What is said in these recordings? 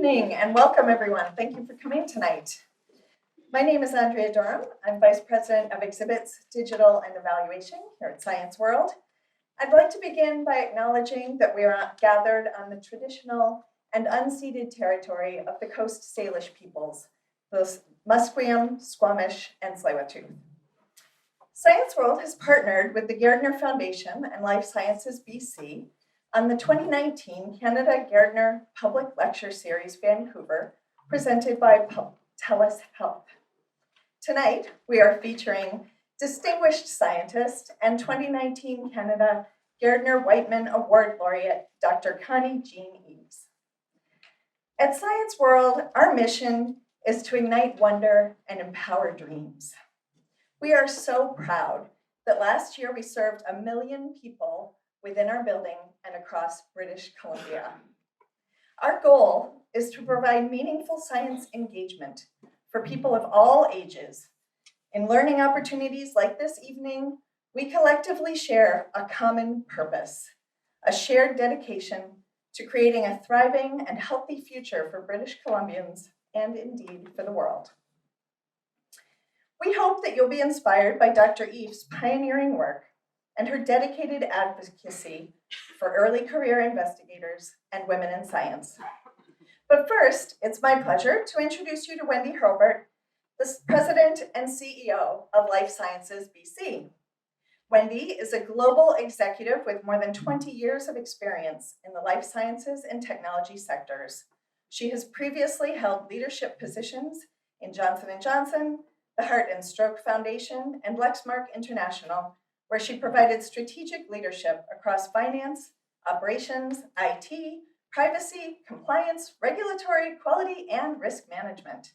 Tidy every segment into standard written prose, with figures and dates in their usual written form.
evening and welcome everyone. Thank you for coming tonight. My name is Andrea Durham. I'm Vice President of Exhibits, Digital and Evaluation here at Science World. I'd like to begin by acknowledging that we are gathered on the traditional and unceded territory of the Coast Salish peoples, the Musqueam, Squamish, and Tsleil-Waututh. Science World has partnered with the Gairdner Foundation and Life Sciences BC on the 2019 Canada Gairdner Public Lecture Series, Vancouver, presented by TELUS Health. Tonight, we are featuring distinguished scientist and 2019 Canada Gairdner Wightman Award laureate, Dr. Connie Eaves. At Science World, our mission is to ignite wonder and empower dreams. We are so proud that last year we served 1 million people within our building and across British Columbia. Our goal is to provide meaningful science engagement for people of all ages. In learning opportunities like this evening, we collectively share a common purpose, a shared dedication to creating a thriving and healthy future for British Columbians and indeed for the world. We hope that you'll be inspired by Dr. Eaves' pioneering work and her dedicated advocacy for early career investigators and women in science. But first, it's my pleasure to introduce you to Wendy Hobart, the President and CEO of Life Sciences BC. Wendy is a global executive with more than 20 years of experience in the life sciences and technology sectors. She has previously held leadership positions in Johnson & Johnson, the Heart and Stroke Foundation, and Lexmark International, where she provided strategic leadership across finance, operations, IT, privacy, compliance, regulatory, quality, and risk management.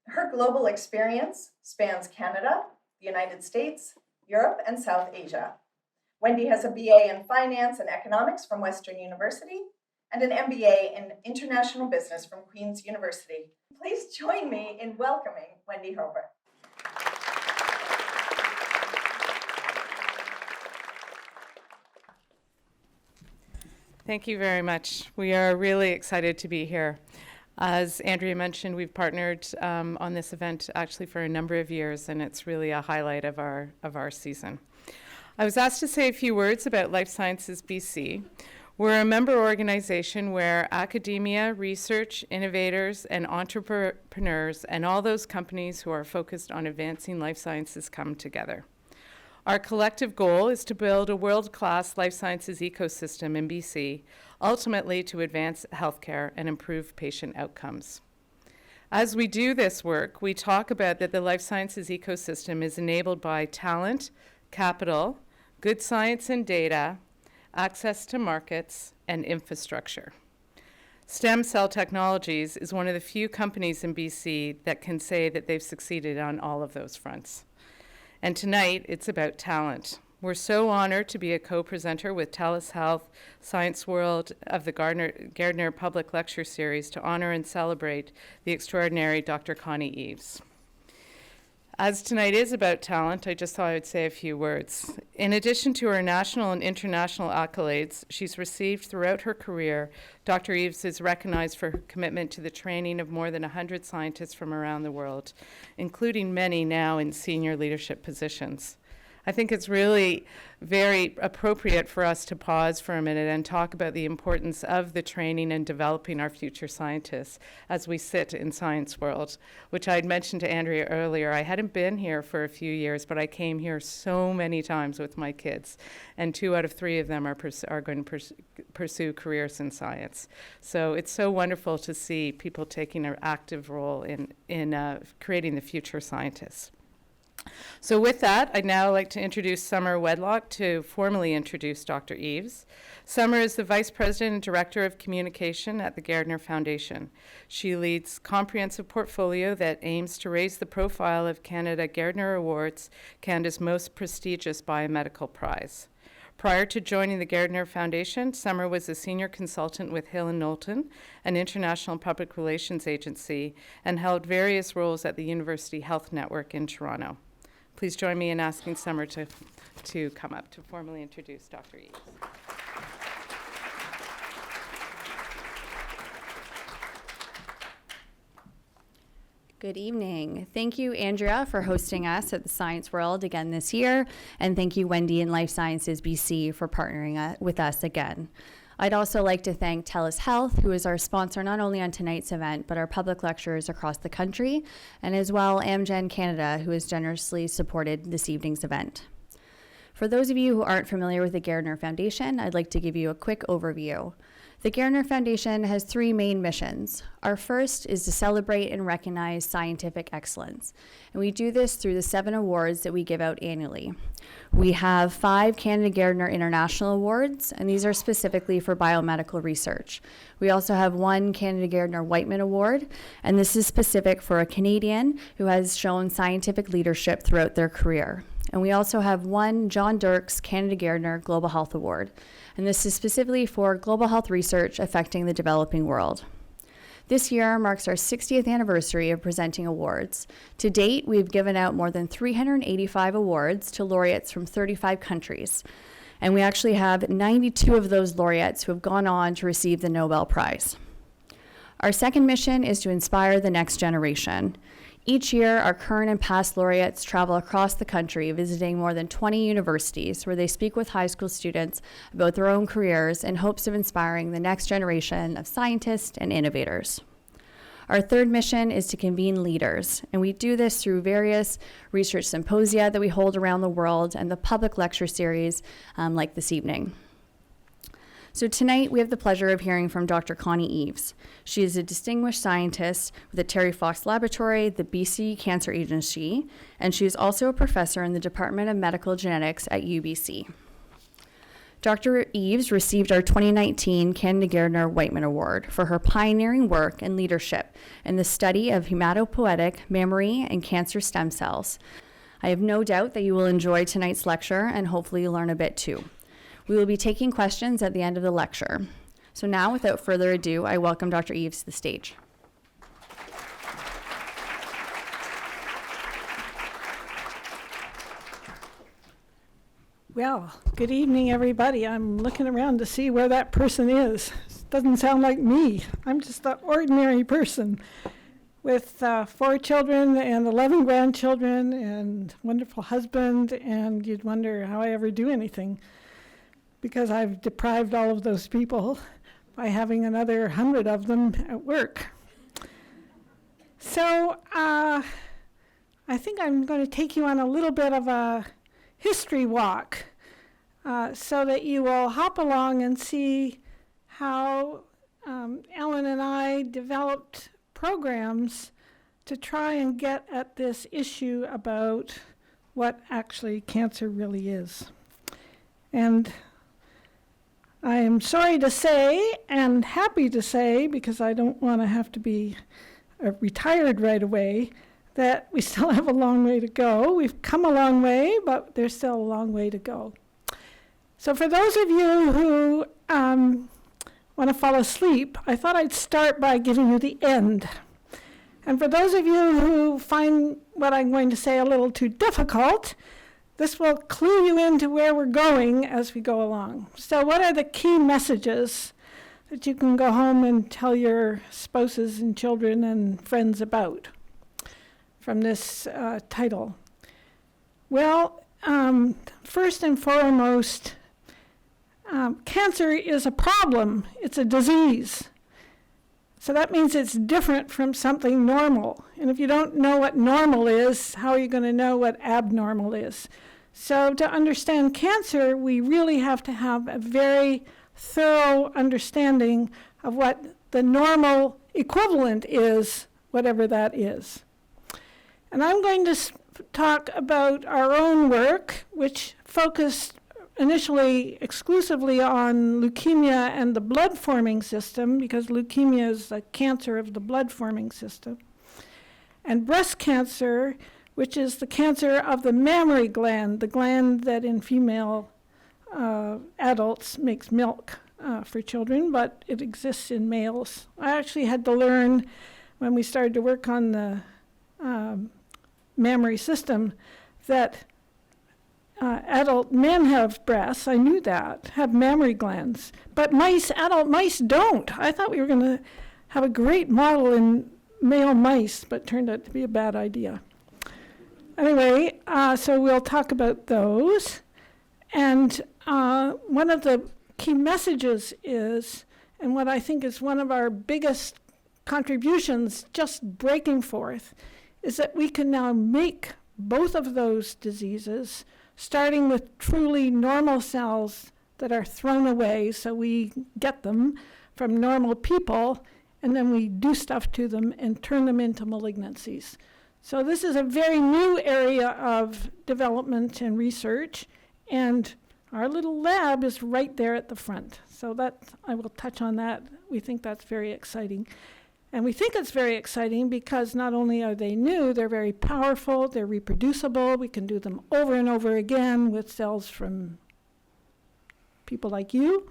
Her global experience spans Canada, the United States, Europe, and South Asia. Wendy has a BA in Finance and Economics from Western University and an MBA in International Business from Queen's University. Please join me in welcoming Wendy Hobart. Thank you very much. We are really excited to be here. As Andrea mentioned, we've partnered on this event actually for a number of years, and it's really a highlight of our season. I was asked to say a few words about Life Sciences BC. We're a member organization where academia, research, innovators, and entrepreneurs, and all those companies who are focused on advancing life sciences come together. Our collective goal is to build a world-class life sciences ecosystem in BC, ultimately to advance healthcare and improve patient outcomes. As we do this work, we talk about that the life sciences ecosystem is enabled by talent, capital, good science and data, access to markets, and infrastructure. Stem Cell Technologies is one of the few companies in BC that can say that they've succeeded on all of those fronts. And tonight, it's about talent. We're so honored to be a co-presenter with TELUS Health, Science World of the Gairdner Public Lecture Series to honor and celebrate the extraordinary Dr. Connie Eaves. As tonight is about talent, I just thought I would say a few words. In addition to her national and international accolades she's received throughout her career, Dr. Eaves is recognized for her commitment to the training of more than 100 scientists from around the world, including many now in senior leadership positions. I think it's really very appropriate for us to pause for a minute and talk about the importance of the training and developing our future scientists as we sit in Science World, which I'd mentioned to Andrea earlier. I hadn't been here for a few years, but I came here so many times with my kids, and 2 out of 3 of them are going to pursue careers in science. So it's so wonderful to see people taking an active role in creating the future scientists. So with that, I'd now like to introduce Summer Wedlock to formally introduce Dr. Eaves. Summer is the Vice President and Director of Communication at the Gairdner Foundation. She leads comprehensive portfolio that aims to raise the profile of Canada Gairdner Awards, Canada's most prestigious biomedical prize. Prior to joining the Gairdner Foundation, Summer was a senior consultant with Hill & Knowlton, an international public relations agency, and held various roles at the University Health Network in Toronto. Please join me in asking Summer to come up to formally introduce Dr. Eaves. Good evening. Thank you, Andrea, for hosting us at the Science World again this year. And thank you, Wendy and Life Sciences BC, for partnering with us again. I'd also like to thank TELUS Health, who is our sponsor not only on tonight's event, but our public lectures across the country, and as well Amgen Canada, who has generously supported this evening's event. For those of you who aren't familiar with the Gairdner Foundation, I'd like to give you a quick overview. The Gairdner Foundation has three main missions. Our first is to celebrate and recognize scientific excellence. And we do this through the 7 awards that we give out annually. We have 5 Canada Gairdner International Awards, and these are specifically for biomedical research. We also have 1 Canada Gairdner Wightman Award, and this is specific for a Canadian who has shown scientific leadership throughout their career. And we also have 1 John Dirks Canada Gairdner Global Health Award, and this is specifically for global health research affecting the developing world. This year marks our 60th anniversary of presenting awards. To date, we've given out more than 385 awards to laureates from 35 countries, and we actually have 92 of those laureates who have gone on to receive the Nobel Prize. Our second mission is to inspire the next generation. Each year, our current and past laureates travel across the country, visiting more than 20 universities, where they speak with high school students about their own careers in hopes of inspiring the next generation of scientists and innovators. Our third mission is to convene leaders, and we do this through various research symposia that we hold around the world and the public lecture series like this evening. So tonight, we have the pleasure of hearing from Dr. Connie Eaves. She is a distinguished scientist with the Terry Fox Laboratory, the BC Cancer Agency, and she is also a professor in the Department of Medical Genetics at UBC. Dr. Eaves received our 2019 Canada Gairdner Wightman Award for her pioneering work and leadership in the study of hematopoietic mammary and cancer stem cells. I have no doubt that you will enjoy tonight's lecture and hopefully learn a bit too. We will be taking questions at the end of the lecture. So now, without further ado, I welcome Dr. Eaves to the stage. Well, good evening, everybody. I'm looking around to see where that person is. Doesn't sound like me. I'm just an ordinary person with 4 children and 11 grandchildren and wonderful husband, and you'd wonder how I ever do anything, because I've deprived all of those people by having another 100 of them at work. So I think I'm going to take you on a little bit of a history walk so that you will hop along and see how Ellen and I developed programs to try and get at this issue about what actually cancer really is. And I am sorry to say, and happy to say, because I don't want to have to be retired right away, that we still have a long way to go. We've come a long way, but there's still a long way to go. So for those of you who want to fall asleep, I thought I'd start by giving you the end. And for those of you who find what I'm going to say a little too difficult, this will clue you into where we're going as we go along. So what are the key messages that you can go home and tell your spouses and children and friends about from this title? Well, first and foremost, cancer is a problem. It's a disease. So that means it's different from something normal. And if you don't know what normal is, how are you going to know what abnormal is? So to understand cancer, we really have to have a very thorough understanding of what the normal equivalent is, whatever that is. And I'm going to talk about our own work, which focused initially exclusively on leukemia and the blood-forming system, because leukemia is a cancer of the blood-forming system, and breast cancer, which is the cancer of the mammary gland, the gland that in female adults makes milk for children, but it exists in males. I actually had to learn when we started to work on the mammary system that adult men have breasts, I knew that, have mammary glands, but adult mice don't. I thought we were going to have a great model in male mice, but turned out to be a bad idea. Anyway, so we'll talk about those. And one of the key messages is, and what I think is one of our biggest contributions just breaking forth, is that we can now make both of those diseases, starting with truly normal cells that are thrown away, so we get them from normal people, and then we do stuff to them and turn them into malignancies. So this is a very new area of development and research, and our little lab is right there at the front. So that, I will touch on that. We think that's very exciting. And we think it's very exciting because not only are they new, they're very powerful, they're reproducible, we can do them over and over again with cells from people like you.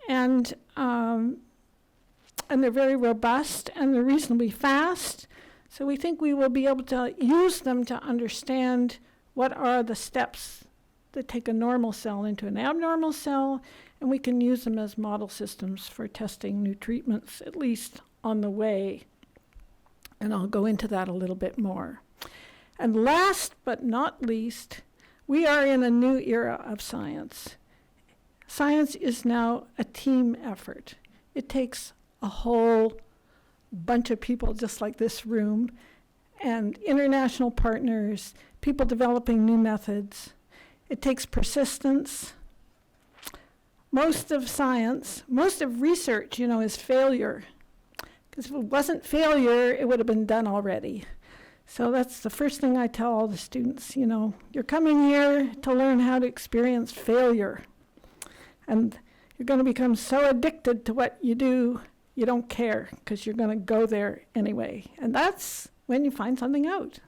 And they're very robust and they're reasonably fast. So we think we will be able to use them to understand what are the steps that take a normal cell into an abnormal cell, and we can use them as model systems for testing new treatments, at least on the way. And I'll go into that a little bit more. And last but not least, we are in a new era of science. Science is now a team effort. It takes a whole bunch of people just like this room, and international partners, people developing new methods. It takes persistence. Most of science, most of research, is failure. Because if it wasn't failure, it would have been done already. So that's the first thing I tell all the students, you're coming here to learn how to experience failure. And you're going to become so addicted to what you do, you don't care, because you're going to go there anyway. And that's when you find something out.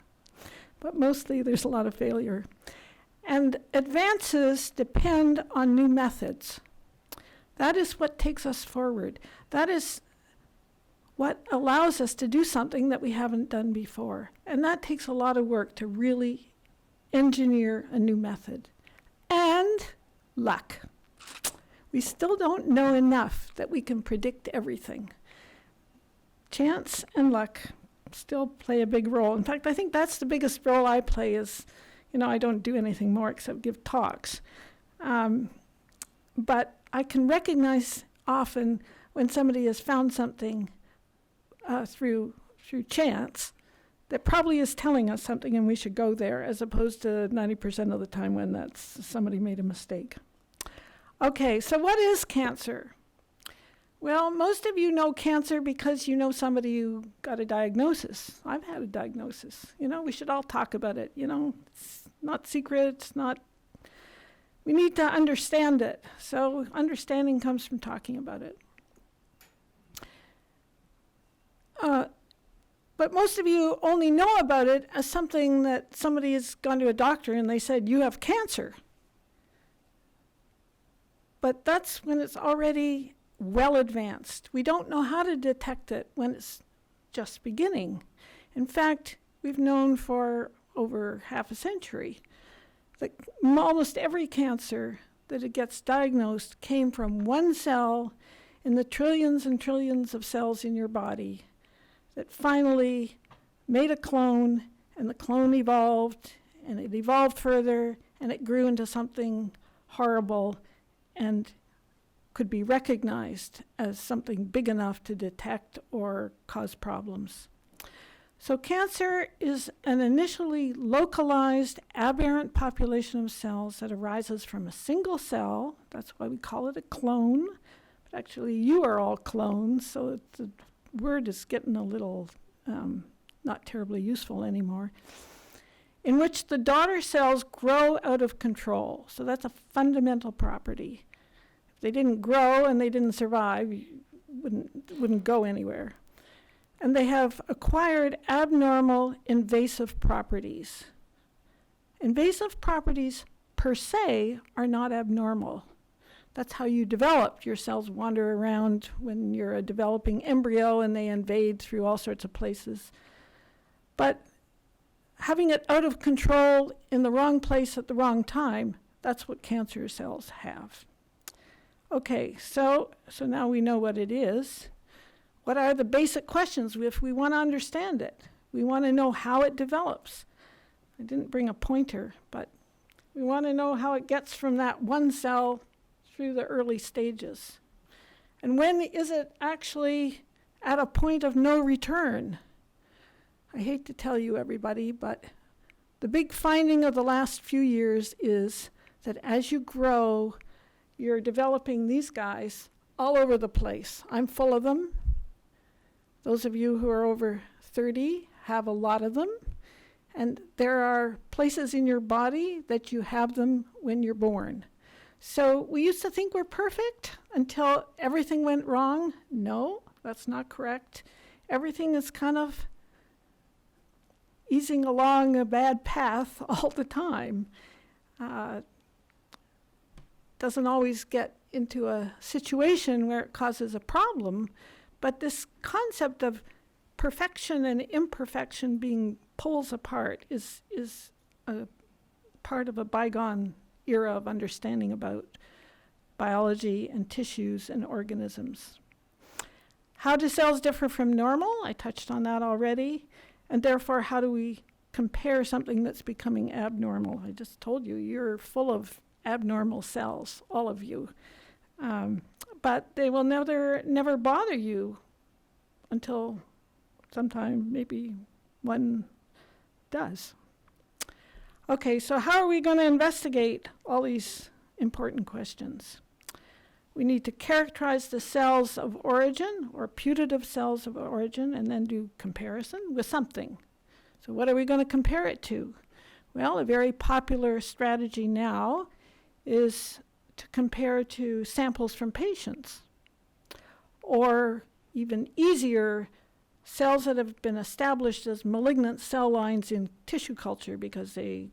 But mostly there's a lot of failure. And advances depend on new methods. That is what takes us forward. That is what allows us to do something that we haven't done before. And that takes a lot of work to really engineer a new method. And luck. We still don't know enough that we can predict everything. Chance and luck still play a big role. In fact, I think that's the biggest role I play is, I don't do anything more except give talks. But I can recognize often when somebody has found something through chance that probably is telling us something and we should go there, as opposed to 90% of the time when that's somebody made a mistake. Okay, so what is cancer? Well, most of you know cancer because you know somebody who got a diagnosis. I've had a diagnosis. We should all talk about it. It's not secret. It's not. We need to understand it. So understanding comes from talking about it. But most of you only know about it as something that somebody has gone to a doctor and they said, you have cancer. But that's when it's already well advanced. We don't know how to detect it when it's just beginning. In fact, we've known for over half a century that almost every cancer that it gets diagnosed came from one cell in the trillions and trillions of cells in your body that finally made a clone, and the clone evolved, and it evolved further, and it grew into something horrible and could be recognized as something big enough to detect or cause problems. So cancer is an initially localized aberrant population of cells that arises from a single cell. That's why we call it a clone. But actually, you are all clones, so the word is getting a little not terribly useful anymore, in which the daughter cells grow out of control. So that's a fundamental property. If they didn't grow and they didn't survive, you wouldn't go anywhere. And they have acquired abnormal invasive properties. Invasive properties per se are not abnormal. That's how you develop. Your cells wander around when you're a developing embryo and they invade through all sorts of places. But having it out of control in the wrong place at the wrong time, that's what cancer cells have. Okay, so now we know what it is. What are the basic questions if we want to understand it? We want to know how it develops. I didn't bring a pointer, but we want to know how it gets from that one cell through the early stages. And when is it actually at a point of no return? I hate to tell you, everybody, but the big finding of the last few years is that as you grow, you're developing these guys all over the place. I'm full of them. Those of you who are over 30 have a lot of them. And there are places in your body that you have them when you're born. So we used to think we're perfect until everything went wrong. No, that's not correct. Everything is kind of easing along a bad path all the time. Doesn't always get into a situation where it causes a problem, but this concept of perfection and imperfection being poles apart is a part of a bygone era of understanding about biology and tissues and organisms. How do cells differ from normal? I touched on that already. And therefore, how do we compare something that's becoming abnormal? I just told you, you're full of abnormal cells, all of you. But they will never bother you until sometime maybe one does. Okay, so how are we going to investigate all these important questions? We need to characterize the cells of origin or putative cells of origin and then do comparison with something. So what are we going to compare it to? Well, a very popular strategy now is to compare to samples from patients, or even easier, cells that have been established as malignant cell lines in tissue culture because they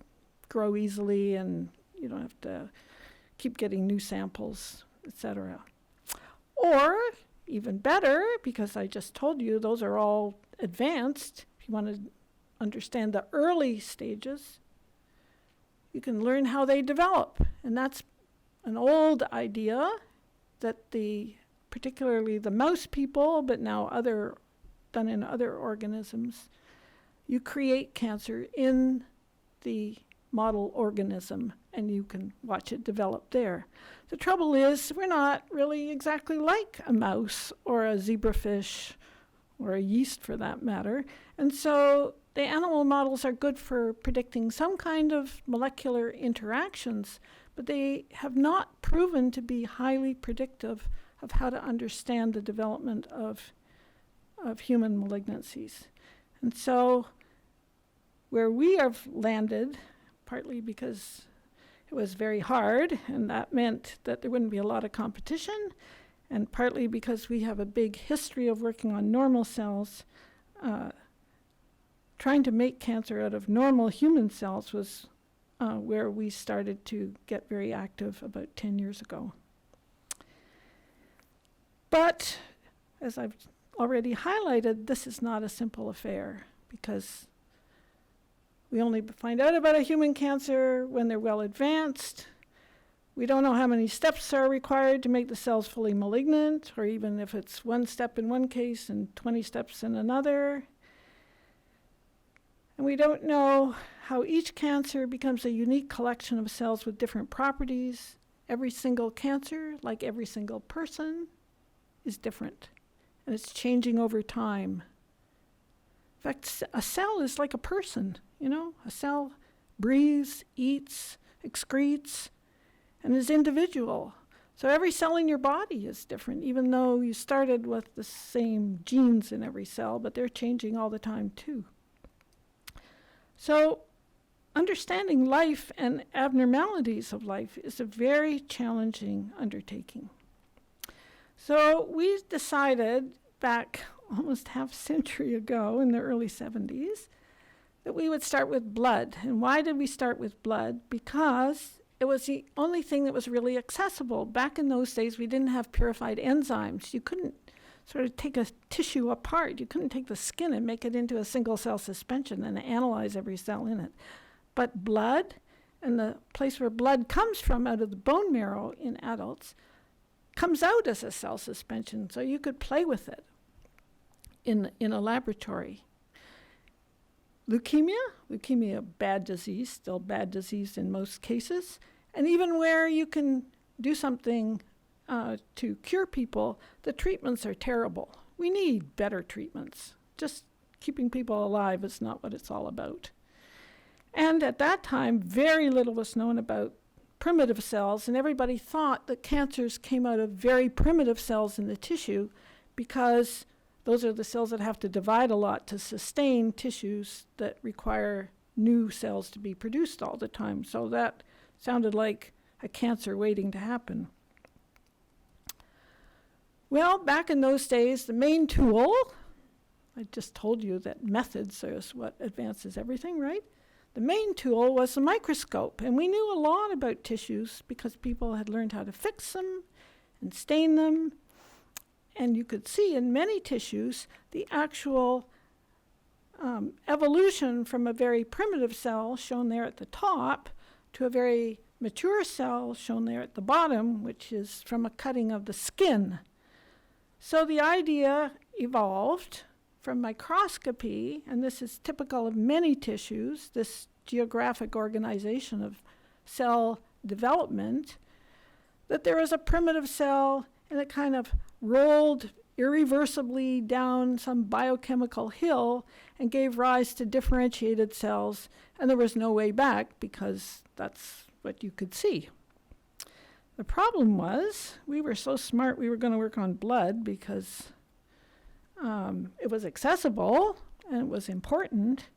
grow easily and you don't have to keep getting new samples, etc. Or, even better, because I just told you those are all advanced, if you want to understand the early stages, you can learn how they develop. And that's an old idea that particularly the mouse people, but now done in other organisms, you create cancer in the model organism and you can watch it develop there. The trouble is we're not really exactly like a mouse or a zebrafish or a yeast for that matter. And so the animal models are good for predicting some kind of molecular interactions, but they have not proven to be highly predictive of how to understand the development of human malignancies. And so where we have landed, partly because it was very hard, and that meant that there wouldn't be a lot of competition, and partly because we have a big history of working on normal cells, trying to make cancer out of normal human cells was where we started to get very active about 10 years ago. But, as I've already highlighted, this is not a simple affair because we only find out about a human cancer when they're well advanced. We don't know how many steps are required to make the cells fully malignant, or even if it's one step in one case and 20 steps in another. And we don't know how each cancer becomes a unique collection of cells with different properties. Every single cancer, like every single person, is different, and it's changing over time. In fact, a cell is like a person, you know? A cell breathes, eats, excretes, and is individual. So every cell in your body is different, even though you started with the same genes in every cell, but they're changing all the time too. So understanding life and abnormalities of life is a very challenging undertaking. So we decided back almost half a century ago in the early 70s that we would start with blood. And why did we start with blood? Because it was the only thing that was really accessible. Back in those days, we didn't have purified enzymes. You couldn't sort of take a tissue apart. You couldn't take the skin and make it into a single cell suspension and analyze every cell in it. But blood, and the place where blood comes from out of the bone marrow in adults, comes out as a cell suspension, so you could play with it. in a laboratory. Leukemia, bad disease, still bad disease in most cases. And even where you can do something to cure people, the treatments are terrible. We need better treatments. Just keeping people alive is not what it's all about. And at that time, very little was known about primitive cells, and everybody thought that cancers came out of very primitive cells in the tissue because those are the cells that have to divide a lot to sustain tissues that require new cells to be produced all the time. So that sounded like a cancer waiting to happen. Well, back in those days, the main tool, I just told you that methods is what advances everything, right? The main tool was the microscope, and we knew a lot about tissues because people had learned how to fix them and stain them. And you could see in many tissues the actual evolution from a very primitive cell, shown there at the top, to a very mature cell, shown there at the bottom, which is from a cutting of the skin. So the idea evolved from microscopy, and this is typical of many tissues, this geographic organization of cell development, that there was a primitive cell and it kind of rolled irreversibly down some biochemical hill and gave rise to differentiated cells, and there was no way back because that's what you could see. The problem was we were so smart we were going to work on blood because it was accessible and it was important.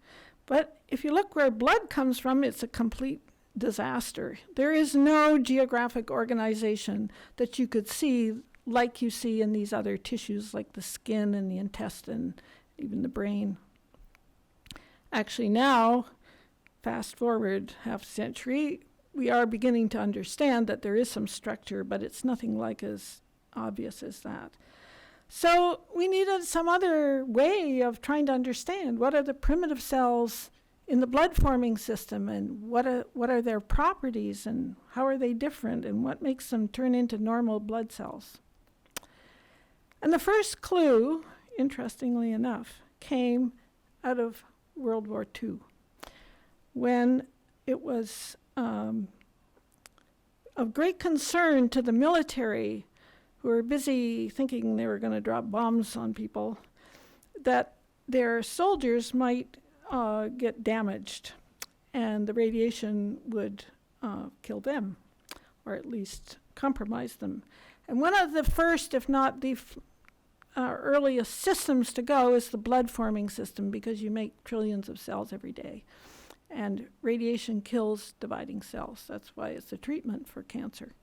But if you look where blood comes from, it's a complete disaster. There is no geographic organization that you could see like you see in these other tissues like the skin and the intestine, even the brain. Actually now, fast forward half a century, we are beginning to understand that there is some structure, but it's nothing like as obvious as that. So we needed some other way of trying to understand what are the primitive cells in the blood forming system, and what are their properties, and how are they different, and what makes them turn into normal blood cells. And the first clue, interestingly enough, came out of World War II, when it was of great concern to the military, who were busy thinking they were going to drop bombs on people, that their soldiers might get damaged, and the radiation would kill them, or at least compromise them. And one of the first, if not the earliest systems to go is the blood forming system, because you make trillions of cells every day. And radiation kills dividing cells. That's why it's a treatment for cancer.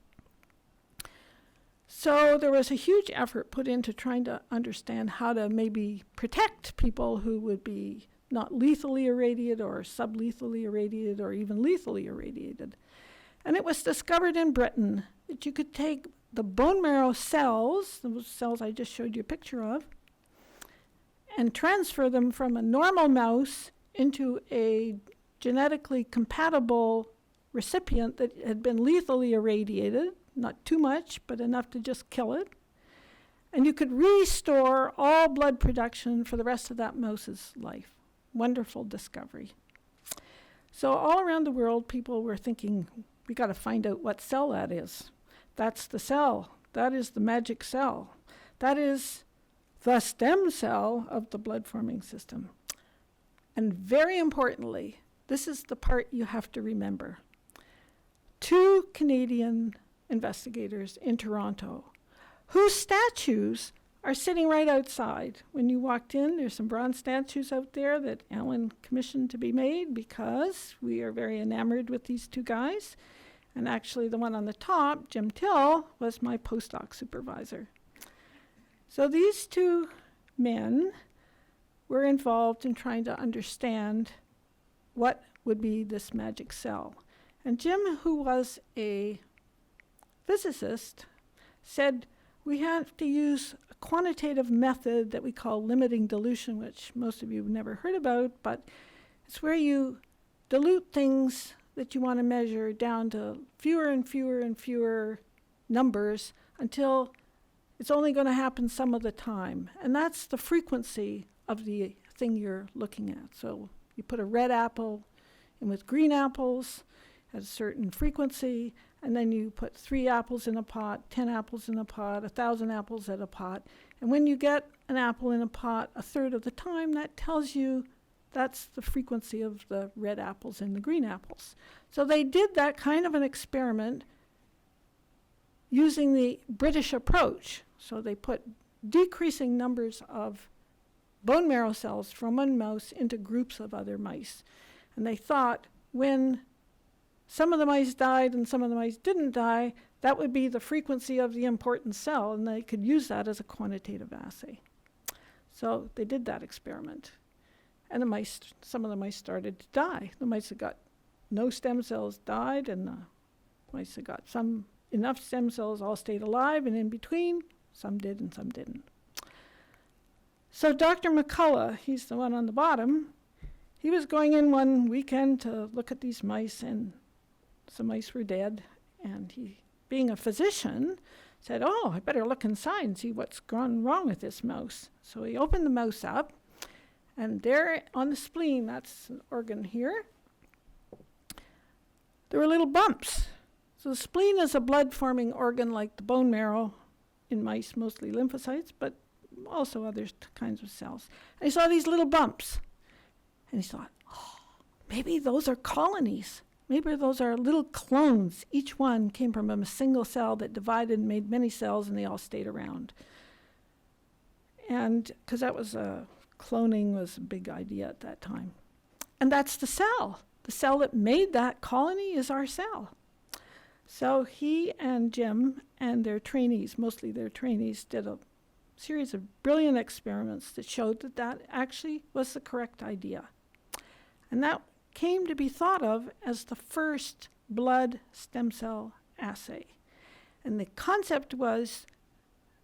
So there was a huge effort put into trying to understand how to maybe protect people who would be not lethally irradiated or sublethally irradiated or even lethally irradiated. And it was discovered in Britain that you could take the bone marrow cells, those cells I just showed you a picture of, and transfer them from a normal mouse into a genetically compatible recipient that had been lethally irradiated, not too much, but enough to just kill it. And you could restore all blood production for the rest of that mouse's life. Wonderful discovery. So all around the world, people were thinking, we got to find out what cell that is. That's the cell. That is the magic cell. That is the stem cell of the blood forming system. And very importantly, this is the part you have to remember. 2 Canadian investigators in Toronto, whose statues are sitting right outside. When you walked in, there's some bronze statues out there that Alan commissioned to be made because we are very enamored with these 2 guys. And actually the one on the top, Jim Till, was my postdoc supervisor. So these 2 men were involved in trying to understand what would be this magic cell. And Jim, who was a physicist, said we have to use a quantitative method that we call limiting dilution, which most of you have never heard about, but it's where you dilute things that you want to measure down to fewer and fewer and fewer numbers until It's only going to happen some of the time. And that's the frequency of the thing you're looking at. So you put a red apple in with green apples at a certain frequency, and then you put 3 apples in a pot, 10 apples in a pot, 1,000 apples at a pot. And when you get an apple in a pot a third of the time, that tells you that's the frequency of the red apples and the green apples. So they did that kind of an experiment using the British approach. So they put decreasing numbers of bone marrow cells from one mouse into groups of other mice. And they thought when some of the mice died and some of the mice didn't die, that would be the frequency of the important cell, and they could use that as a quantitative assay. So they did that experiment. And the mice, some of the mice started to die. The mice that got no stem cells died, and the mice that got some enough stem cells all stayed alive, and in between, some did and some didn't. So Dr. McCullough, he's the one on the bottom, he was going in one weekend to look at these mice, and some mice were dead, and he, being a physician, said, oh, I better look inside and see what's gone wrong with this mouse. So he opened the mouse up, and there on the spleen, that's an organ here, there were little bumps. So the spleen is a blood-forming organ like the bone marrow in mice, mostly lymphocytes, but also other kinds of cells. And he saw these little bumps. And he thought, oh, maybe those are colonies. Maybe those are little clones. Each one came from a single cell that divided and made many cells, and they all stayed around. And because that was cloning was a big idea at that time. And that's the cell. The cell that made that colony is our cell. So he and Jim and their trainees, mostly their trainees, did a series of brilliant experiments that showed that that actually was the correct idea. And that came to be thought of as the first blood stem cell assay. And the concept was,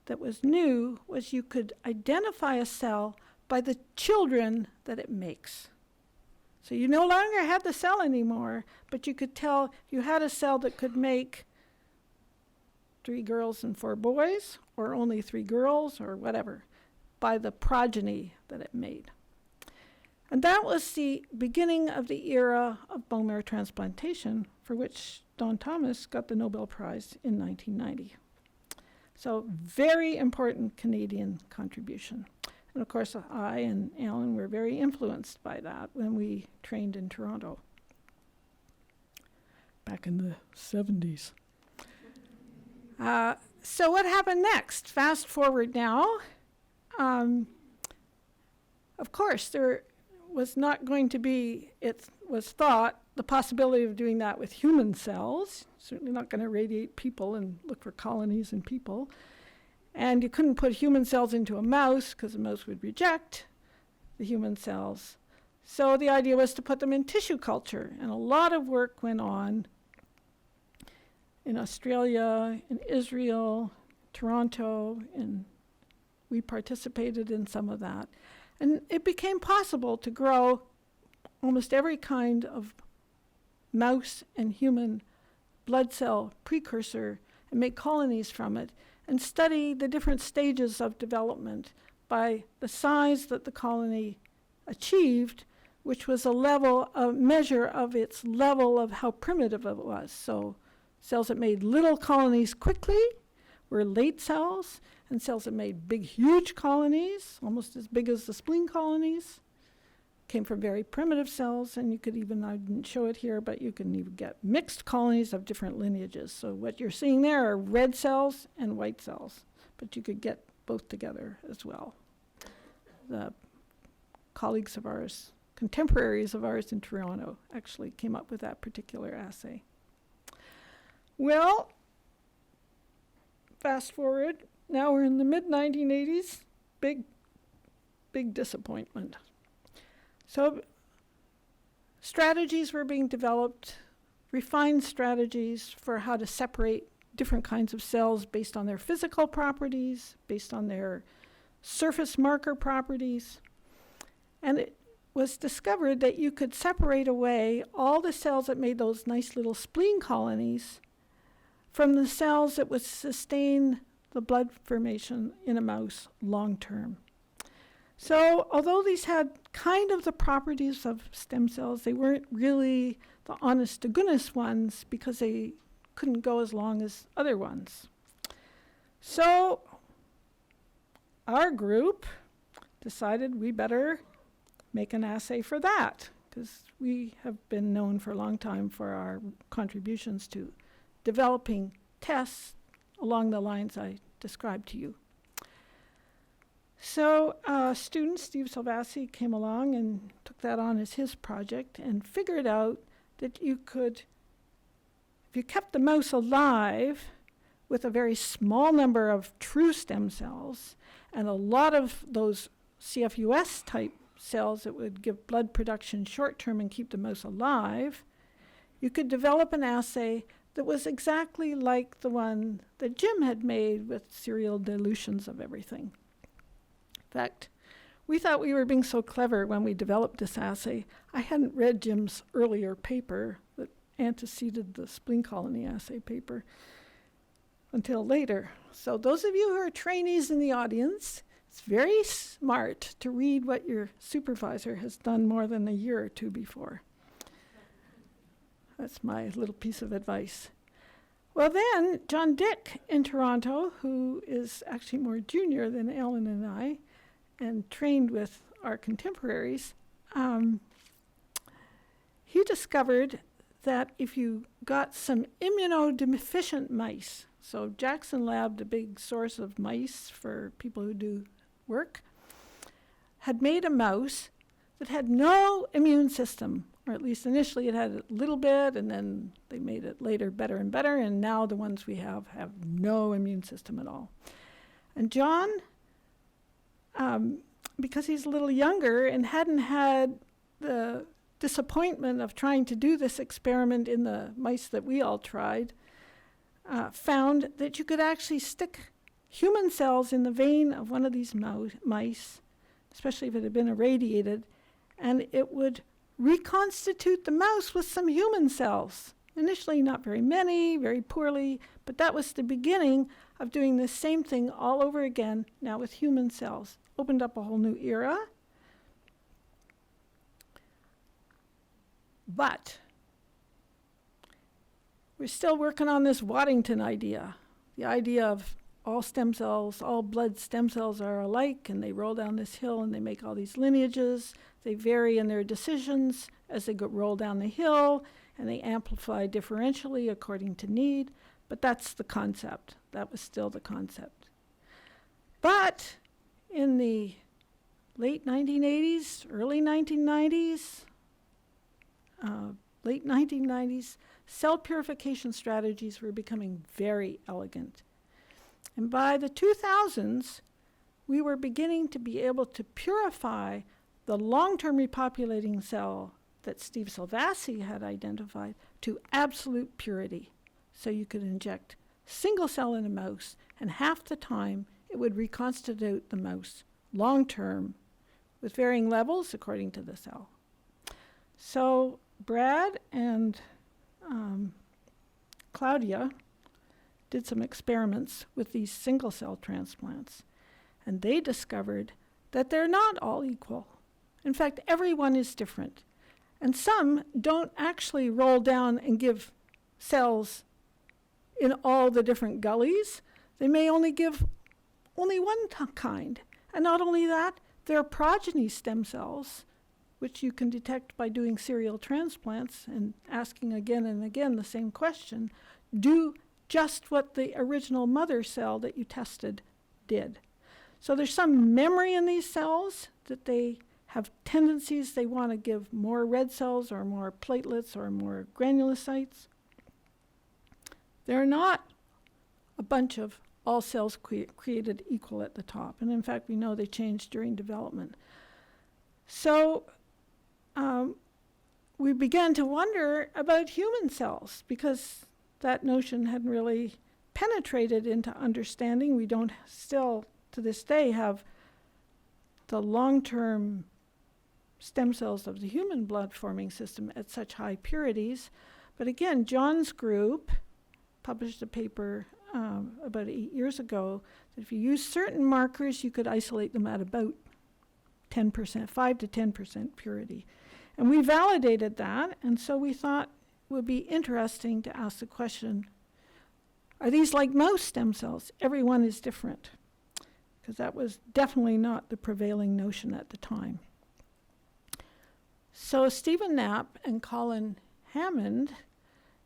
that was new, was you could identify a cell by the children that it makes. So you no longer had the cell anymore, but you could tell you had a cell that could make 3 girls and 4 boys, or only 3 girls, or whatever, by the progeny that it made. And that was the beginning of the era of bone marrow transplantation, for which Don Thomas got the Nobel Prize in 1990. So very important Canadian contribution. And of course, I and Alan were very influenced by that when we trained in Toronto back in the 70s. So what happened next? Fast forward now. Of course, there was not going to be, it was thought, the possibility of doing that with human cells. Certainly not going to radiate people and look for colonies in people. And you couldn't put human cells into a mouse because the mouse would reject the human cells. So the idea was to put them in tissue culture. And a lot of work went on in Australia, in Israel, Toronto, and we participated in some of that. And it became possible to grow almost every kind of mouse and human blood cell precursor and make colonies from it, and study the different stages of development by the size that the colony achieved, which was a measure of its level of how primitive it was. So cells that made little colonies quickly were late cells, and cells that made big, huge colonies, almost as big as the spleen colonies, came from very primitive cells. And you could even, I didn't show it here, but you can even get mixed colonies of different lineages. So what you're seeing there are red cells and white cells, but you could get both together as well. The colleagues of ours, contemporaries of ours in Toronto, actually came up with that particular assay. Well, fast forward, now we're in the mid-1980s, big disappointment. So strategies were being developed, refined strategies for how to separate different kinds of cells based on their physical properties, based on their surface marker properties. And it was discovered that you could separate away all the cells that made those nice little spleen colonies from the cells that would sustain the blood formation in a mouse long term. So although these had kind of the properties of stem cells, they weren't really the honest to goodness ones because they couldn't go as long as other ones. So our group decided we better make an assay for that, because we have been known for a long time for our contributions to developing tests along the lines I described to you. So student Steve Salvasi came along and took that on as his project and figured out that you could, if you kept the mouse alive with a very small number of true stem cells and a lot of those CFUS type cells that would give blood production short term and keep the mouse alive, you could develop an assay that was exactly like the one that Jim had made with serial dilutions of everything. In fact, we thought we were being so clever when we developed this assay. I hadn't read Jim's earlier paper that anteceded the spleen colony assay paper until later. So those of you who are trainees in the audience, it's very smart to read what your supervisor has done more than a year or two before. That's my little piece of advice. Well then, John Dick in Toronto, who is actually more junior than Ellen and I, and trained with our contemporaries, he discovered that if you got some immunodeficient mice, so Jackson Lab, the big source of mice for people who do work, had made a mouse that had no immune system, or at least initially it had a little bit, and then they made it later better and better, and now the ones we have no immune system at all. And John, because he's a little younger and hadn't had the disappointment of trying to do this experiment in the mice that we all tried, found that you could actually stick human cells in the vein of one of these mice, especially if it had been irradiated, and it would reconstitute the mouse with some human cells. Initially not very many, very poorly, but that was the beginning of doing the same thing all over again, now with human cells. Opened up a whole new era. But we're still working on this Waddington idea, the idea of all stem cells, all blood stem cells are alike, and they roll down this hill and they make all these lineages. They vary in their decisions as they roll down the hill, and they amplify differentially according to need. But that's the concept. That was still the concept. But in the late 1980s, early 1990s, late 1990s, cell purification strategies were becoming very elegant. And by the 2000s, we were beginning to be able to purify the long-term repopulating cell that Steve Salvasi had identified to absolute purity. So you could inject single cell in a mouse, and half the time it would reconstitute the mouse long-term with varying levels according to the cell. So Brad and Claudia did some experiments with these single cell transplants, and they discovered that they're not all equal. In fact, everyone is different. And some don't actually roll down and give cells in all the different gullies. They may only give only one kind. And not only that, their progeny stem cells, which you can detect by doing serial transplants and asking again and again the same question, do just what the original mother cell that you tested did. So there's some memory in these cells that they have tendencies, they want to give more red cells or more platelets or more granulocytes. They're not a bunch of all cells created equal at the top. And in fact, we know they change during development. So we began to wonder about human cells because that notion hadn't really penetrated into understanding. We don't still, to this day, have the long-term stem cells of the human blood forming system at such high purities. But again, John's group published a paper about 8 years ago that if you use certain markers, you could isolate them at about 10%, 5 to 10% purity. And we validated that, and so we thought it would be interesting to ask the question, are these like mouse stem cells? Everyone is different, because that was definitely not the prevailing notion at the time. So Stephen Knapp and Colin Hammond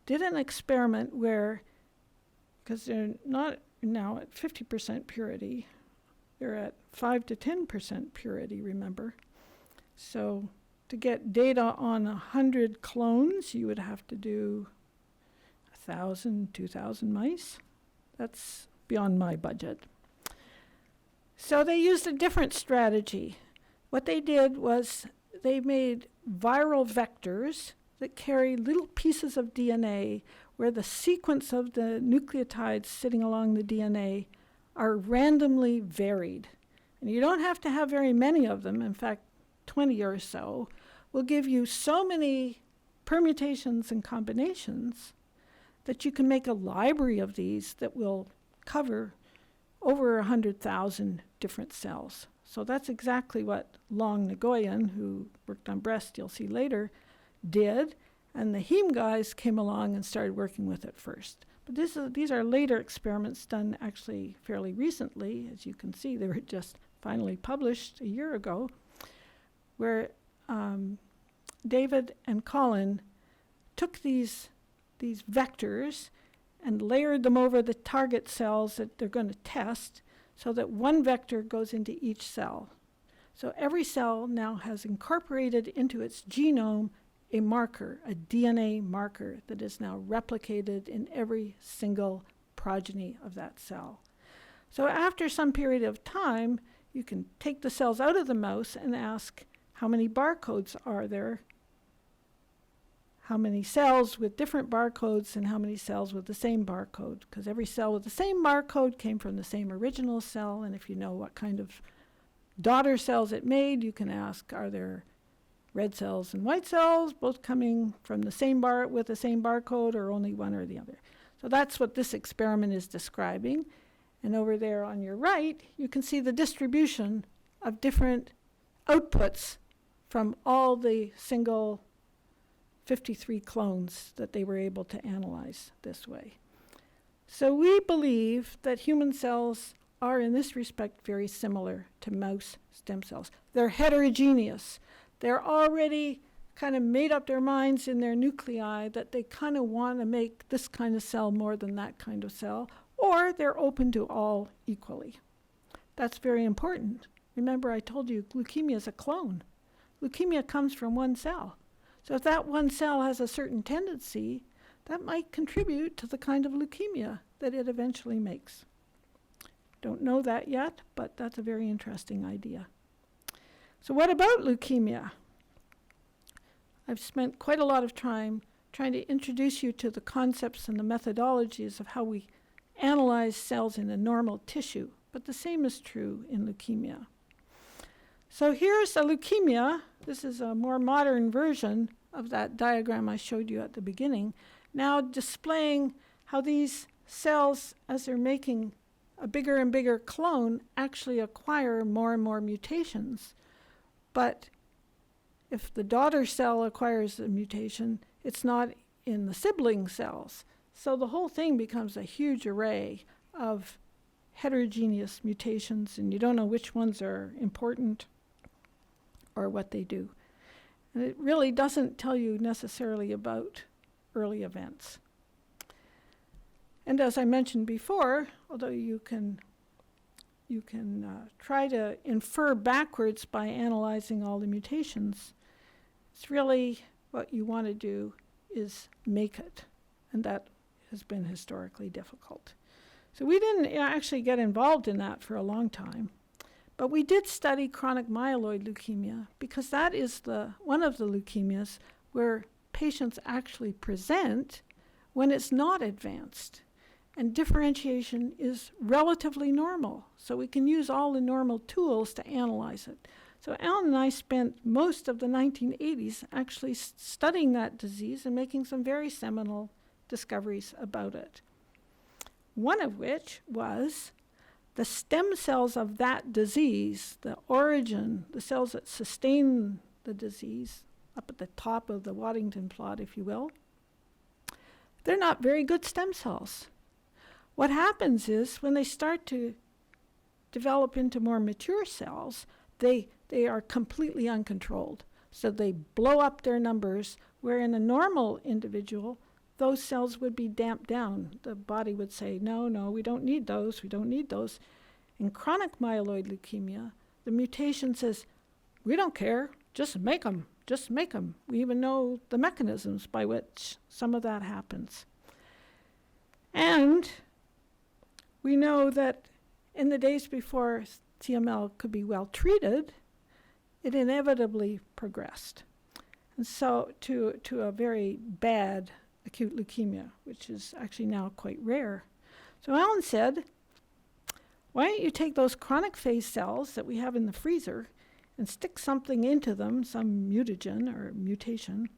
did an experiment where, because they're not now at 50% purity, they're at 5 to 10% purity, remember. So to get data on 100 clones, you would have to do 1,000, 2,000 mice. That's beyond my budget. So they used a different strategy. What they did was they made viral vectors that carry little pieces of DNA where the sequence of the nucleotides sitting along the DNA are randomly varied. And you don't have to have very many of them. In fact, 20 or so will give you so many permutations and combinations that you can make a library of these that will cover over 100,000 different cells. So that's exactly what Long Nguyen, who worked on breast, you'll see later, did. And the heme guys came along and started working with it first. But these are later experiments done actually fairly recently. As you can see, they were just finally published a year ago, where David and Colin took these vectors and layered them over the target cells that they're going to test so that one vector goes into each cell. So every cell now has incorporated into its genome a marker, a DNA marker that is now replicated in every single progeny of that cell. So after some period of time, you can take the cells out of the mouse and ask how many barcodes are there, how many cells with different barcodes and how many cells with the same barcode, because every cell with the same barcode came from the same original cell, and if you know what kind of daughter cells it made, you can ask, are there red cells and white cells both coming from the same with the same barcode, or only one or the other? So that's what this experiment is describing. And over there on your right, you can see the distribution of different outputs from all the single 53 clones that they were able to analyze this way. So we believe that human cells are in this respect very similar to mouse stem cells. They're heterogeneous. They're already kind of made up their minds in their nuclei that they kind of want to make this kind of cell more than that kind of cell, or they're open to all equally. That's very important. Remember, I told you leukemia is a clone. Leukemia comes from one cell. So if that one cell has a certain tendency, that might contribute to the kind of leukemia that it eventually makes. Don't know that yet, but that's a very interesting idea. So what about leukemia? I've spent quite a lot of time trying to introduce you to the concepts and the methodologies of how we analyze cells in a normal tissue, but the same is true in leukemia. So here's a leukemia. This is a more modern version of that diagram I showed you at the beginning, now displaying how these cells, as they're making a bigger and bigger clone, actually acquire more and more mutations. But if the daughter cell acquires a mutation, it's not in the sibling cells. So the whole thing becomes a huge array of heterogeneous mutations, and you don't know which ones are important or what they do. And it really doesn't tell you necessarily about early events. And as I mentioned before, although you can try to infer backwards by analyzing all the mutations, it's really what you want to do is make it, and that has been historically difficult. So we didn't actually get involved in that for a long time. But we did study chronic myeloid leukemia because that is one of the leukemias where patients actually present when it's not advanced. And differentiation is relatively normal. So we can use all the normal tools to analyze it. So Alan and I spent most of the 1980s actually studying that disease and making some very seminal discoveries about it. one of which was the stem cells of that disease, the origin, the cells that sustain the disease, up at the top of the Waddington plot, if you will. They're not very good stem cells. What happens is when they start to develop into more mature cells, they are completely uncontrolled. So they blow up their numbers, where in a normal individual, those cells would be damped down. The body would say, no, we don't need those, we don't need those. In chronic myeloid leukemia, the mutation says, we don't care, just make them. We even know the mechanisms by which some of that happens. And we know that in the days before CML could be well treated, it inevitably progressed. And so to a very bad acute leukemia, which is actually now quite rare. So Alan said, why don't you take those chronic phase cells that we have in the freezer and stick something into them, some mutagen or mutation,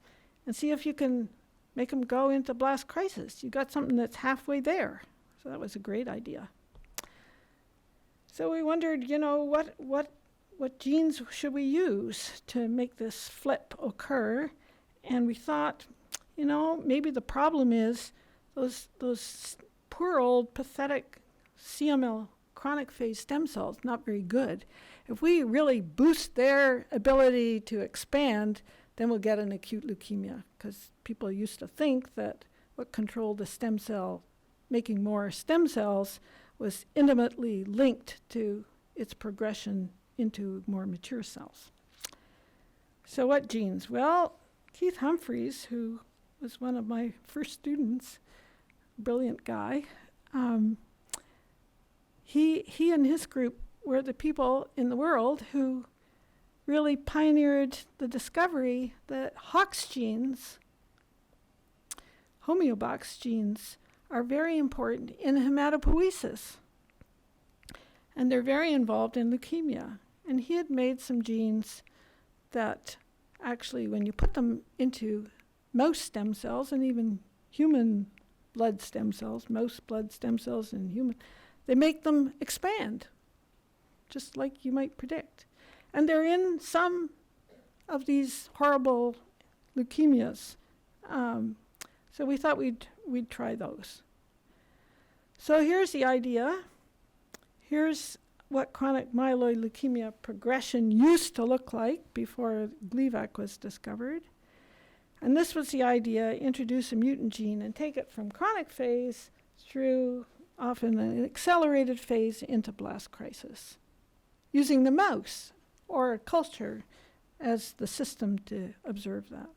and see if you can make them go into blast crisis. You got something that's halfway there. So that was a great idea. So we wondered, what genes should we use to make this flip occur? And we thought, maybe the problem is those poor old pathetic CML chronic phase stem cells, not very good. If we really boost their ability to expand, then we'll get an acute leukemia, because people used to think that what controlled the stem cell, making more stem cells, was intimately linked to its progression into more mature cells. So what genes? Well, Keith Humphreys, who was one of my first students, brilliant guy, he and his group were the people in the world who really pioneered the discovery that Hox genes, homeobox genes, are very important in hematopoiesis. And they're very involved in leukemia. And he had made some genes that actually, when you put them into mouse stem cells and even human blood stem cells, mouse blood stem cells and human, they make them expand, just like you might predict. And they're in some of these horrible leukemias. So we thought we'd try those. So here's the idea. Here's what chronic myeloid leukemia progression used to look like before Gleevec was discovered. And this was the idea: introduce a mutant gene and take it from chronic phase through often an accelerated phase into blast crisis, using the mouse or a culture as the system to observe that.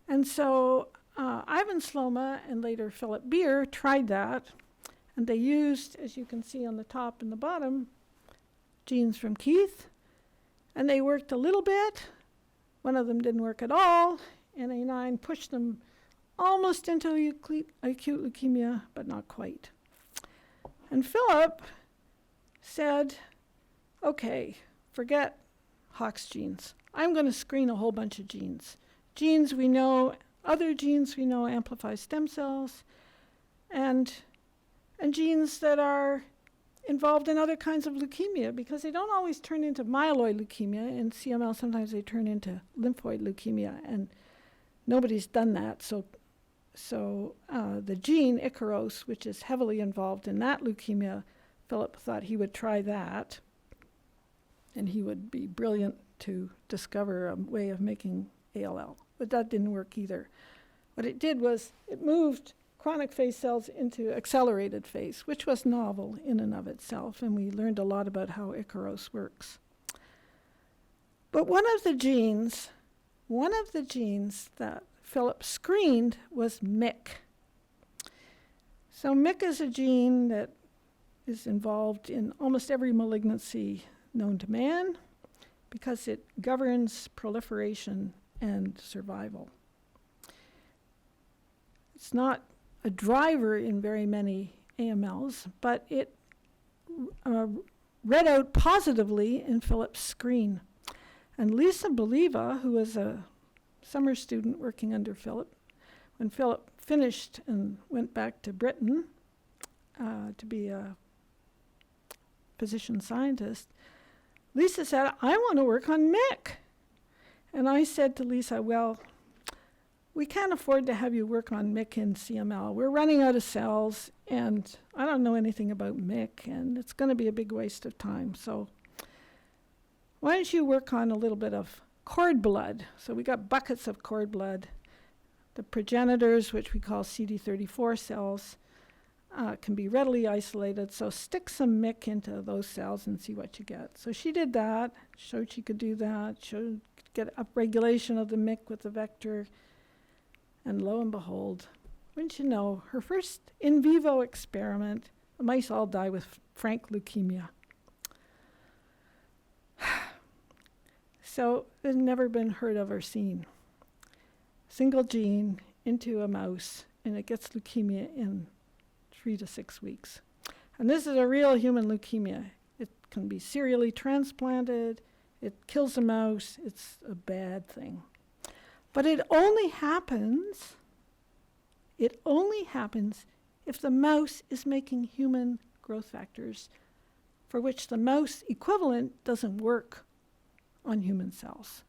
And so Ivan Sloma and later Philip Beer tried that, and they used, as you can see on the top and the bottom, genes from Keith, and they worked a little bit. One of them didn't work at all. NA9 pushed them almost into acute leukemia, but not quite. And Philip said, okay, forget Hox genes. I'm going to screen a whole bunch of genes. Genes we know, other genes we know amplify stem cells, and genes that are involved in other kinds of leukemia, because they don't always turn into myeloid leukemia. In CML, sometimes they turn into lymphoid leukemia, and nobody's done that. So the gene Icaros, which is heavily involved in that leukemia, Philip thought he would try that, and he would be brilliant to discover a way of making ALL. But that didn't work either. What it did was it moved chronic phase cells into accelerated phase, which was novel in and of itself, and we learned a lot about how Icaros works. But one of the genes that Philip screened was MYC. So MYC is a gene that is involved in almost every malignancy known to man because it governs proliferation and survival. It's not a driver in very many AMLs, but it read out positively in Philip's screen. And Lisa Believa, who was a summer student working under Philip, when Philip finished and went back to Britain to be a physician scientist, Lisa said, I want to work on MYC. And I said to Lisa, well, we can't afford to have you work on MYC in CML. We're running out of cells, and I don't know anything about MYC, and it's going to be a big waste of time. So why don't you work on a little bit of cord blood? So we got buckets of cord blood. The progenitors, which we call CD34 cells, can be readily isolated. So stick some MYC into those cells and see what you get. So she did that, showed she could do that, showed get upregulation of the MYC with the vector. And lo and behold, wouldn't you know, her first in vivo experiment, the mice all die with frank leukemia. So it's never been heard of or seen. Single gene into a mouse, and it gets leukemia in 3 to 6 weeks. And this is a real human leukemia. It can be serially transplanted. It kills the mouse. It's a bad thing. But it only happens if the mouse is making human growth factors for which the mouse equivalent doesn't work on human cells.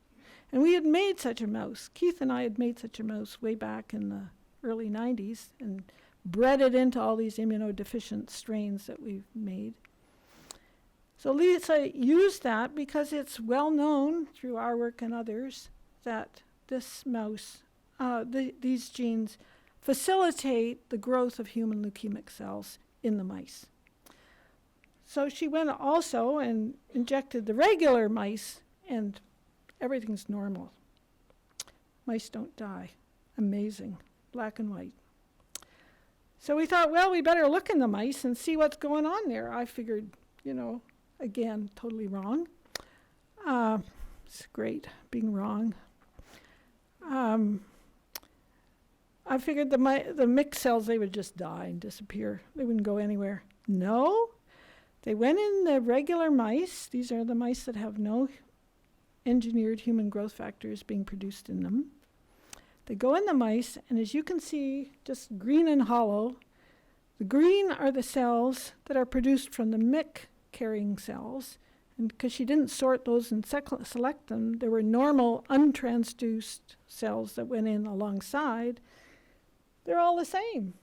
And we had made such a mouse. Keith and I had made such a mouse way back in the early 90s and bred it into all these immunodeficient strains that we've made. So Lisa used that because it's well known through our work and others that this mouse, these genes facilitate the growth of human leukemic cells in the mice. So she went also and injected the regular mice, and everything's normal. Mice don't die. Amazing. Black and white. So we thought, well, we better look in the mice and see what's going on there. I figured, again, totally wrong. It's great being wrong. I figured the MYC cells, they would just die and disappear. They wouldn't go anywhere. No, they went in the regular mice. These are the mice that have no engineered human growth factors being produced in them. They go in the mice, and as you can see, just green and hollow, the green are the cells that are produced from the MYC-carrying cells. And because she didn't sort those and select them, there were normal, untransduced cells that went in alongside. They're all the same.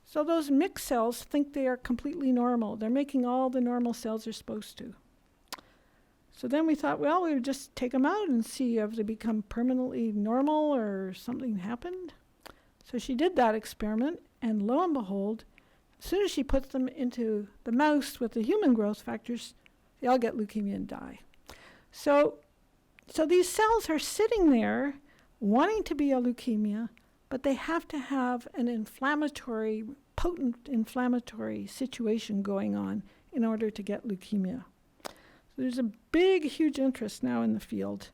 So those MYC cells think they are completely normal. They're making all the normal cells they're supposed to. So then we thought, well, we would just take them out and see if they become permanently normal or something happened. So she did that experiment, and lo and behold, as soon as she puts them into the mouse with the human growth factors, they all get leukemia and die. So these cells are sitting there wanting to be a leukemia, but they have to have an inflammatory, potent inflammatory situation going on in order to get leukemia. So there's a big, huge interest now in the field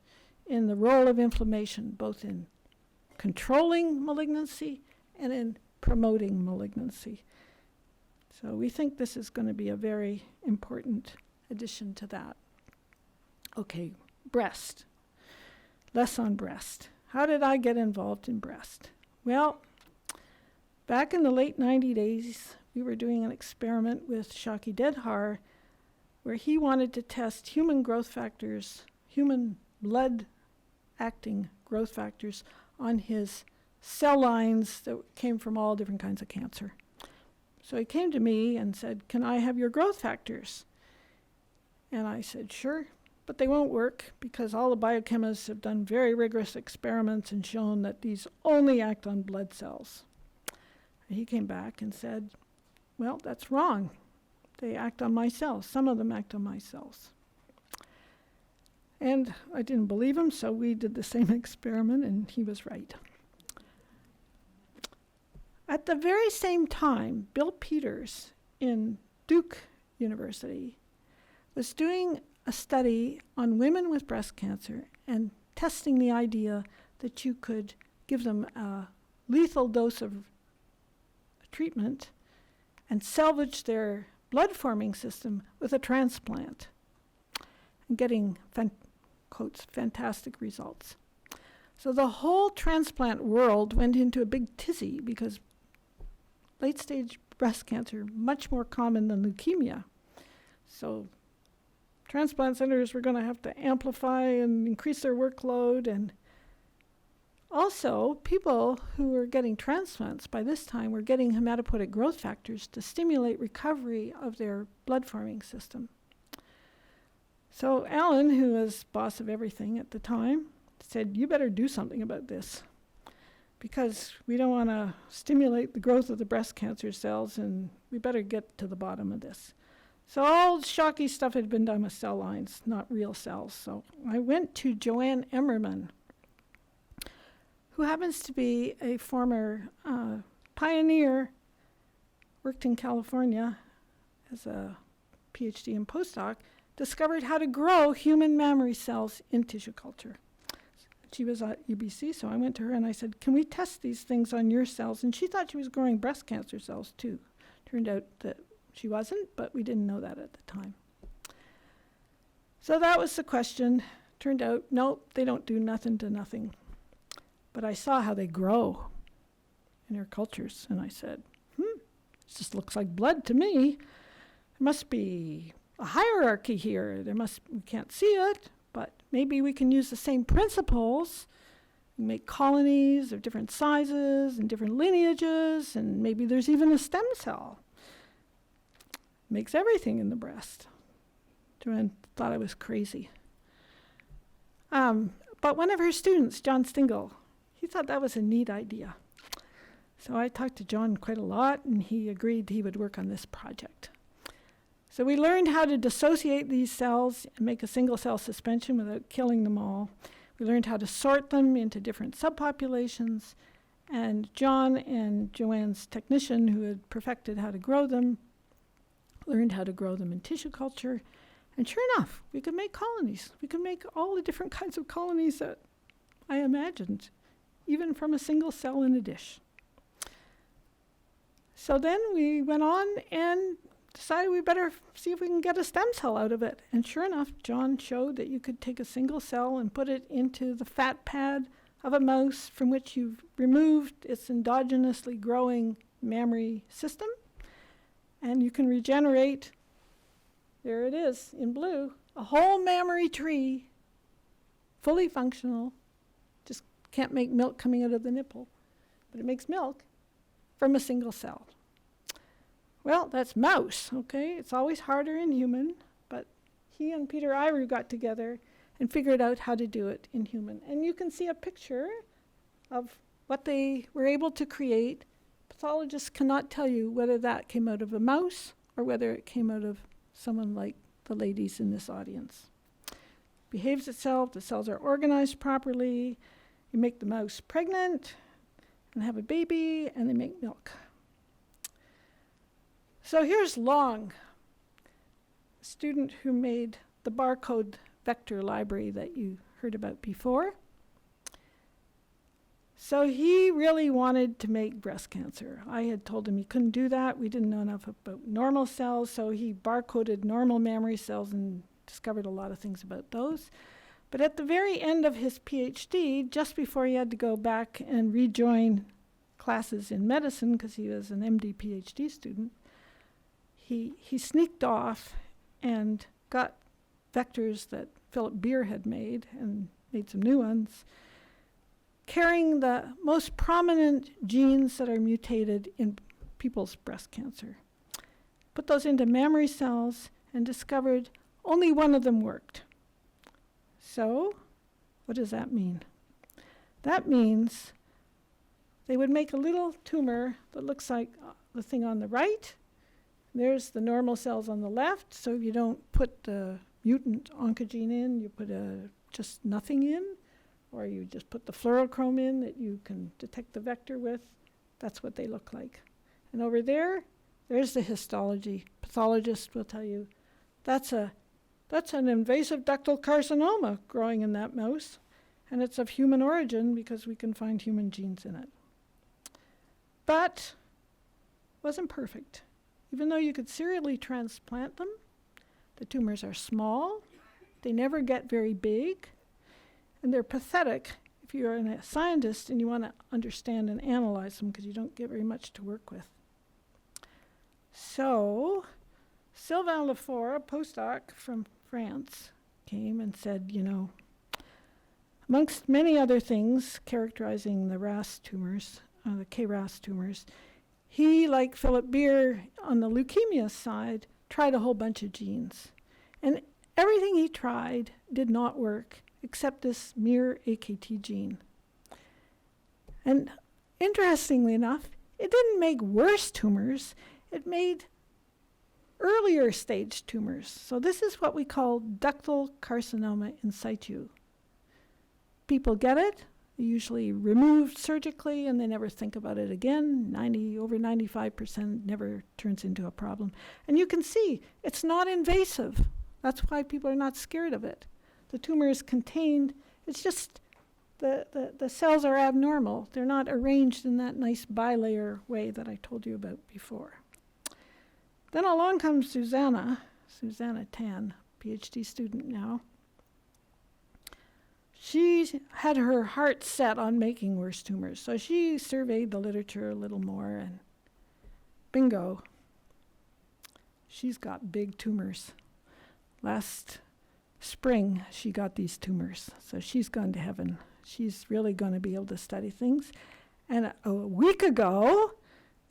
in the role of inflammation, both in controlling malignancy and in promoting malignancy. So we think this is going to be a very important addition to that. Okay, breast. Less on breast. How did I get involved in breast? Well, back in the late 90s, we were doing an experiment with Shaki Dedhar where he wanted to test human growth factors, human blood-acting growth factors on his cell lines that came from all different kinds of cancer. So he came to me and said, "Can I have your growth factors?" And I said, "Sure, but they won't work because all the biochemists have done very rigorous experiments and shown that these only act on blood cells." And he came back and said, "Well, that's wrong. They act on my cells. Some of them act on my cells." And I didn't believe him, so we did the same experiment, and he was right. At the very same time, Bill Peters in Duke University was doing a study on women with breast cancer and testing the idea that you could give them a lethal dose of treatment and salvage their blood-forming system with a transplant, and getting, quotes, fantastic results. So the whole transplant world went into a big tizzy because late-stage breast cancer, much more common than leukemia. So transplant centers were going to have to amplify and increase their workload. And also, people who were getting transplants by this time were getting hematopoietic growth factors to stimulate recovery of their blood-forming system. So Alan, who was boss of everything at the time, said, you better do something about this, because we don't want to stimulate the growth of the breast cancer cells, and we better get to the bottom of this. So all shocky stuff had been done with cell lines, not real cells. So I went to Joanne Emmerman, who happens to be a former pioneer, worked in California as a PhD and postdoc, discovered how to grow human mammary cells in tissue culture. She was at UBC, so I went to her and I said, can we test these things on your cells? And she thought she was growing breast cancer cells too. Turned out that she wasn't, but we didn't know that at the time. So that was the question. Turned out, nope, they don't do nothing to nothing. But I saw how they grow in her cultures, and I said, this just looks like blood to me. There must be a hierarchy here. We can't see it, but maybe we can use the same principles and make colonies of different sizes and different lineages, and maybe there's even a stem cell. Makes everything in the breast. Joanne thought I was crazy. But one of her students, John Stingle, he thought that was a neat idea. So I talked to John quite a lot, and he agreed he would work on this project. So we learned how to dissociate these cells and make a single cell suspension without killing them all. We learned how to sort them into different subpopulations, and John and Joanne's technician, who had perfected how to grow them, learned how to grow them in tissue culture. And sure enough, we could make colonies. We could make all the different kinds of colonies that I imagined, even from a single cell in a dish. So then we went on and decided we better see if we can get a stem cell out of it. And sure enough, John showed that you could take a single cell and put it into the fat pad of a mouse from which you've removed its endogenously growing mammary system. And you can regenerate, there it is in blue, a whole mammary tree, fully functional. Just can't make milk coming out of the nipple, but it makes milk from a single cell. Well, that's mouse, okay? It's always harder in human, but he and Peter Iru got together and figured out how to do it in human. And you can see a picture of what they were able to create. Pathologists cannot tell you whether that came out of a mouse or whether it came out of someone like the ladies in this audience. Behaves itself, the cells are organized properly, you make the mouse pregnant and have a baby, and they make milk. So here's Long, a student who made the barcode vector library that you heard about before. So he really wanted to make breast cancer. I had told him he couldn't do that. We didn't know enough about normal cells, so he barcoded normal mammary cells and discovered a lot of things about those. But at the very end of his PhD, just before he had to go back and rejoin classes in medicine, because he was an MD PhD student, he sneaked off and got vectors that Philip Beer had made and made some new ones, carrying the most prominent genes that are mutated in people's breast cancer. Put those into mammary cells and discovered only one of them worked. So, what does that mean? That means they would make a little tumor that looks like the thing on the right. There's the normal cells on the left, so you don't put the mutant oncogene in, you put just nothing in, or you just put the fluorochrome in that you can detect the vector with. That's what they look like. And over there, there's the histology. Pathologists will tell you that's an invasive ductal carcinoma growing in that mouse, and it's of human origin because we can find human genes in it. But it wasn't perfect. Even though you could serially transplant them, the tumors are small, they never get very big, and they're pathetic if you're a scientist and you want to understand and analyze them because you don't get very much to work with. So Sylvain Lefort, a postdoc from France, came and said, amongst many other things characterizing the RAS tumors, the KRAS tumors, he, like Philip Beer on the leukemia side, tried a whole bunch of genes. And everything he tried did not work except this MIR-AKT gene. And interestingly enough, it didn't make worse tumors, it made earlier stage tumors. So this is what we call ductal carcinoma in situ. People get it, usually removed surgically, and they never think about it again. Over 95% never turns into a problem. And you can see it's not invasive. That's why people are not scared of it. The tumor is contained. It's just the cells are abnormal. They're not arranged in that nice bilayer way that I told you about before. Then along comes Susanna Tan, PhD student now. She had her heart set on making worse tumors, so she surveyed the literature a little more, and bingo, she's got big tumors. Last spring, she got these tumors, so she's gone to heaven. She's really going to be able to study things. And a week ago,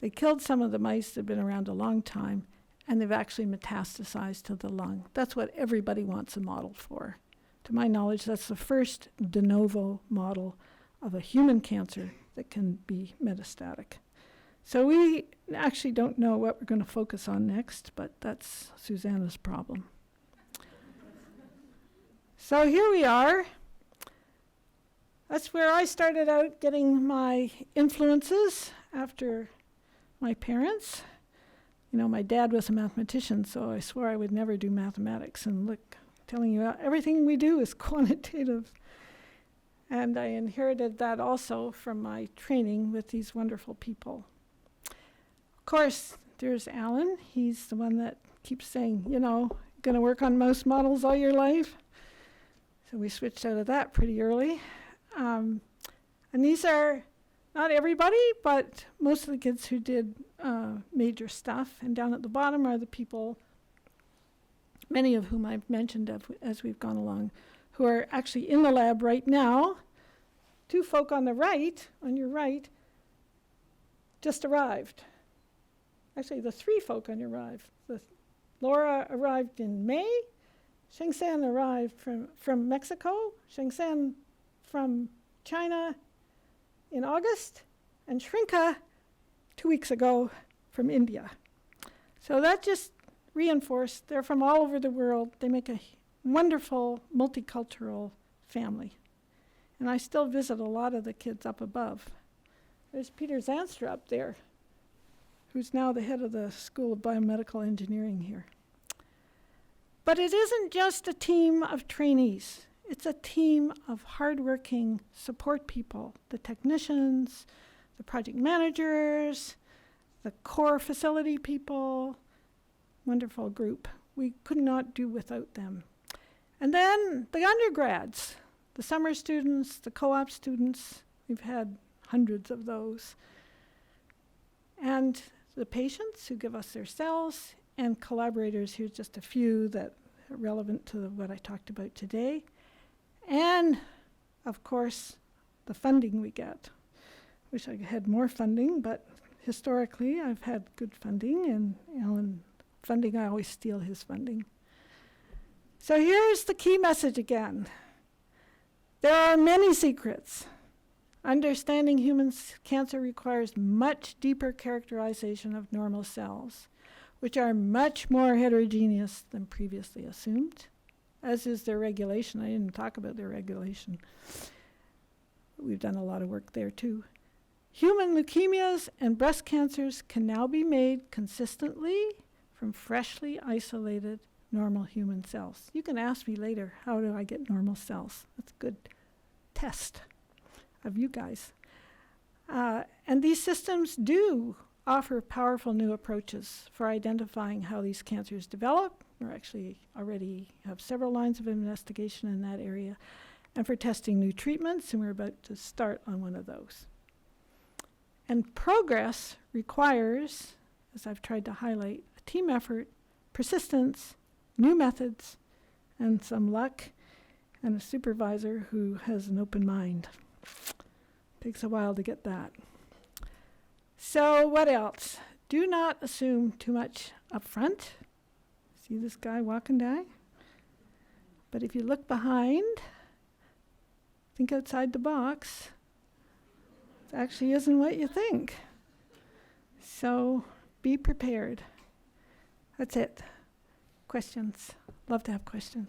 they killed some of the mice that have been around a long time, and they've actually metastasized to the lung. That's what everybody wants a model for. To my knowledge, that's the first de novo model of a human cancer that can be metastatic. So we actually don't know what we're going to focus on next, but that's Susanna's problem. So here we are. That's where I started out getting my influences after my parents. My dad was a mathematician, so I swore I would never do mathematics. And look, telling you everything we do is quantitative. And I inherited that also from my training with these wonderful people. Of course, there's Alan. He's the one that keeps saying, going to work on mouse models all your life. So we switched out of that pretty early. And these are not everybody, but most of the kids who did major stuff. And down at the bottom are the people, many of whom I've mentioned as we've gone along, who are actually in the lab right now. Two folk on your right, just arrived. Actually, the three folk on your right. Laura arrived in May. Shengsan arrived from Mexico. Shengsan from China in August. And Shrinka 2 weeks ago from India. So that just reinforced they're from all over the world. They make a wonderful multicultural family. And I still visit a lot of the kids up above. There's Peter Zanstra up there, who's now the head of the School of Biomedical Engineering here. But it isn't just a team of trainees. It's a team of hardworking support people, the technicians, the project managers, the core facility people. Wonderful group. We could not do without them. And then the undergrads, the summer students, the co-op students. We've had hundreds of those. And the patients who give us their cells, and collaborators. Here's just a few that are relevant to what I talked about today. And, of course, the funding we get. Wish I had more funding, but historically I've had good funding, and Alan funding, I always steal his funding. So here's the key message again. There are many secrets. Understanding human cancer requires much deeper characterization of normal cells, which are much more heterogeneous than previously assumed, as is their regulation. I didn't talk about their regulation. We've done a lot of work there too. Human leukemias and breast cancers can now be made consistently from freshly isolated normal human cells. You can ask me later, how do I get normal cells? That's a good test of you guys. And these systems do offer powerful new approaches for identifying how these cancers develop. We're actually already have several lines of investigation in that area, and for testing new treatments, and we're about to start on one of those. And progress requires, as I've tried to highlight, a team effort, persistence, new methods, and some luck, and a supervisor who has an open mind. Takes a while to get that. So what else? Do not assume too much up front. See this guy walking by? But if you look behind, think outside the box, it actually isn't what you think. So be prepared. That's it. Questions? Love to have questions.